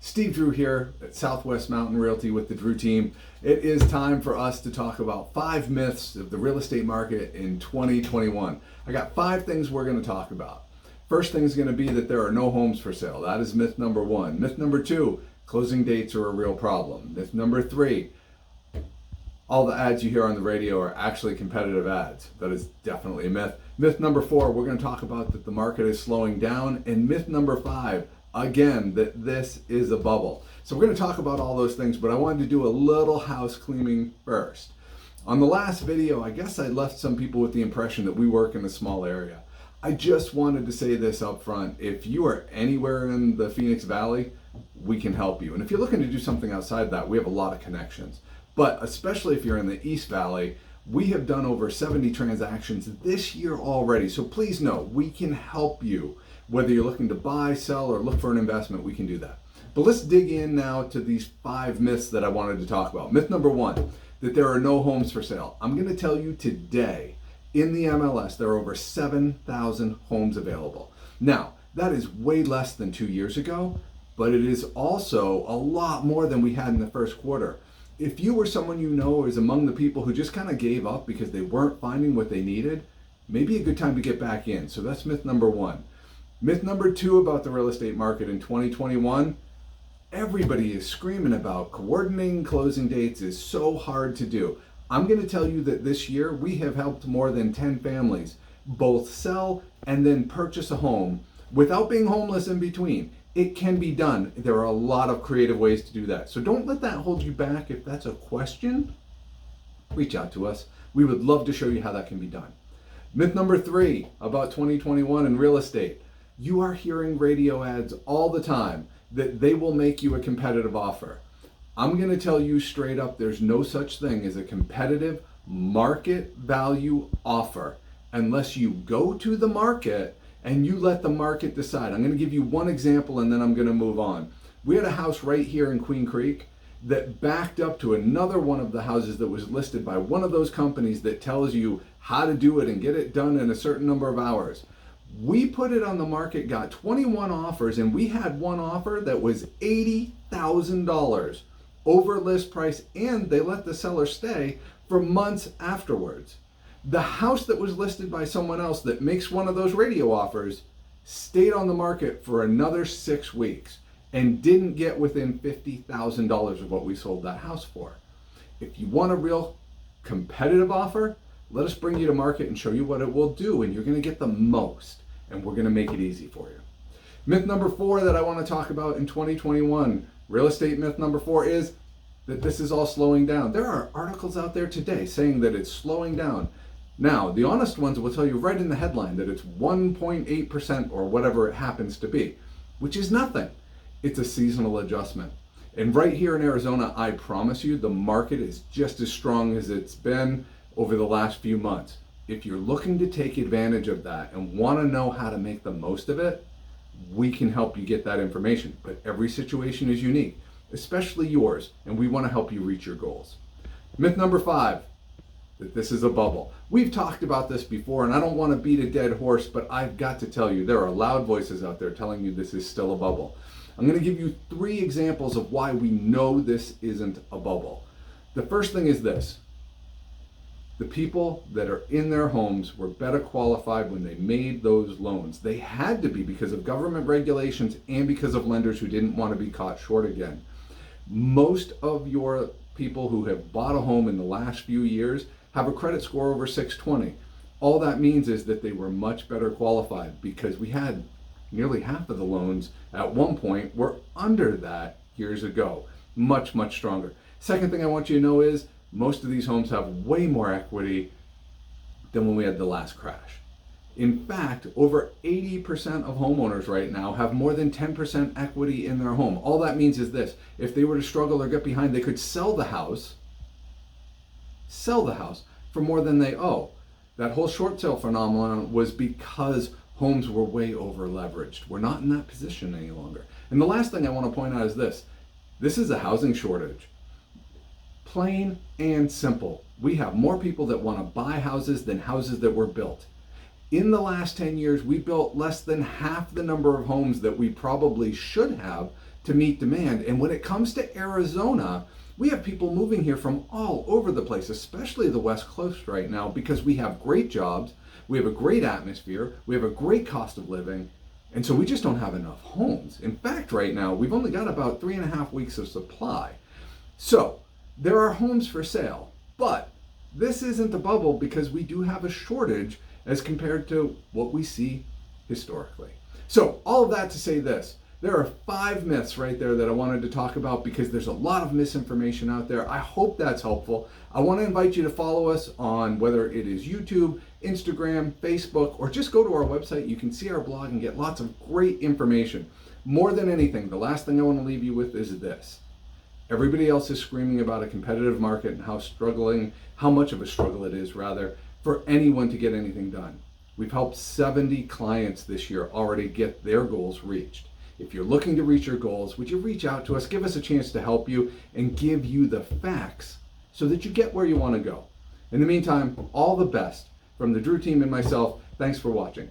Steve Drew here at Southwest Mountain Realty with the Drew team. It is time for us to talk about 5 myths of the real estate market in 2021. I got 5 things we're going to talk about. First thing is going to be that there are no homes for sale. That is myth number 1. Myth number 2, closing dates are a real problem. Myth number 3, all the ads you hear on the radio are actually competitive ads. That is definitely a myth. Myth number 4, we're going to talk about that the market is slowing down. And myth number 5, again, that this is a bubble. So we're going to talk about all those things, but I wanted to do a little house cleaning first. On the last video, I guess I left some people with the impression that we work in a small area. I just wanted to say this up front. If you are anywhere in the Phoenix Valley, we can help you. And if you're looking to do something outside that, we have a lot of connections. But especially if you're in the East Valley, we have done over 70 transactions this year already. So please know, we can help you. Whether you're looking to buy, sell, or look for an investment, we can do that. But let's dig in now to these 5 myths that I wanted to talk about. Myth number 1, that there are no homes for sale. I'm going to tell you today, in the MLS, there are over 7,000 homes available. Now, that is way less than 2 years ago, but it is also a lot more than we had in the first quarter. If you or someone you know is among the people who just kind of gave up because they weren't finding what they needed, maybe a good time to get back in. So that's myth number 1. Myth number 2 about the real estate market in 2021, everybody is screaming about coordinating closing dates is so hard to do. I'm going to tell you that this year we have helped more than 10 families both sell and then purchase a home without being homeless in between. It can be done. There are a lot of creative ways to do that. So don't let that hold you back. If that's a question, reach out to us. We would love to show you how that can be done. Myth number 3 about 2021 in real estate. You are hearing radio ads all the time that they will make you a competitive offer. I'm going to tell you straight up, there's no such thing as a competitive market value offer unless you go to the market and you let the market decide. I'm going to give you one example and then I'm going to move on. We had a house right here in Queen Creek that backed up to another one of the houses that was listed by one of those companies that tells you how to do it and get it done in a certain number of hours. We put it on the market, got 21 offers, and we had one offer that was $80,000 over list price, and they let the seller stay for months afterwards. The house that was listed by someone else that makes one of those radio offers stayed on the market for another 6 weeks and didn't get within $50,000 of what we sold that house for. If you want a real competitive offer, let us bring you to market and show you what it will do, and you're going to get the most, and we're going to make it easy for you. Myth number 4 that I want to talk about in 2021, real estate myth number 4 is that this is all slowing down. There are articles out there today saying that it's slowing down. Now, the honest ones will tell you right in the headline that it's 1.8% or whatever it happens to be, which is nothing. It's a seasonal adjustment. And right here in Arizona, I promise you, the market is just as strong as it's been over the last few months. If you're looking to take advantage of that and want to know how to make the most of it, we can help you get that information. But every situation is unique, especially yours, and we want to help you reach your goals. Myth number 5, that this is a bubble. We've talked about this before, and I don't want to beat a dead horse, but I've got to tell you, there are loud voices out there telling you this is still a bubble. I'm going to give you 3 examples of why we know this isn't a bubble. The first thing is this. The people that are in their homes were better qualified when they made those loans. They had to be because of government regulations and because of lenders who didn't want to be caught short again. Most of your people who have bought a home in the last few years have a credit score over 620. All that means is that they were much better qualified because we had nearly half of the loans at one point were under that years ago. Much, much stronger. Second thing I want you to know is most of these homes have way more equity than when we had the last crash. In fact, over 80% of homeowners right now have more than 10% equity in their home. All that means is this: if they were to struggle or get behind, they could sell the house for more than they owe. That whole short sale phenomenon was because homes were way over leveraged. We're not in that position any longer. And the last thing I want to point out is this. This is a housing shortage. Plain and simple. We have more people that want to buy houses than houses that were built. In the last 10 years, we built less than half the number of homes that we probably should have to meet demand. And when it comes to Arizona, we have people moving here from all over the place, especially the West Coast right now, because we have great jobs, we have a great atmosphere, we have a great cost of living, and so we just don't have enough homes. In fact, right now, we've only got about 3.5 weeks of supply. So there are homes for sale, but this isn't the bubble because we do have a shortage as compared to what we see historically. So all of that to say this, there are 5 myths right there that I wanted to talk about because there's a lot of misinformation out there. I hope that's helpful. I want to invite you to follow us on whether it is YouTube, Instagram, Facebook, or just go to our website. You can see our blog and get lots of great information. More than anything, the last thing I want to leave you with is this. Everybody else is screaming about a competitive market and how much of a struggle it is, rather, for anyone to get anything done. We've helped 70 clients this year already get their goals reached. If you're looking to reach your goals, would you reach out to us, give us a chance to help you, and give you the facts so that you get where you want to go. In the meantime, all the best from the Drew team and myself. Thanks for watching.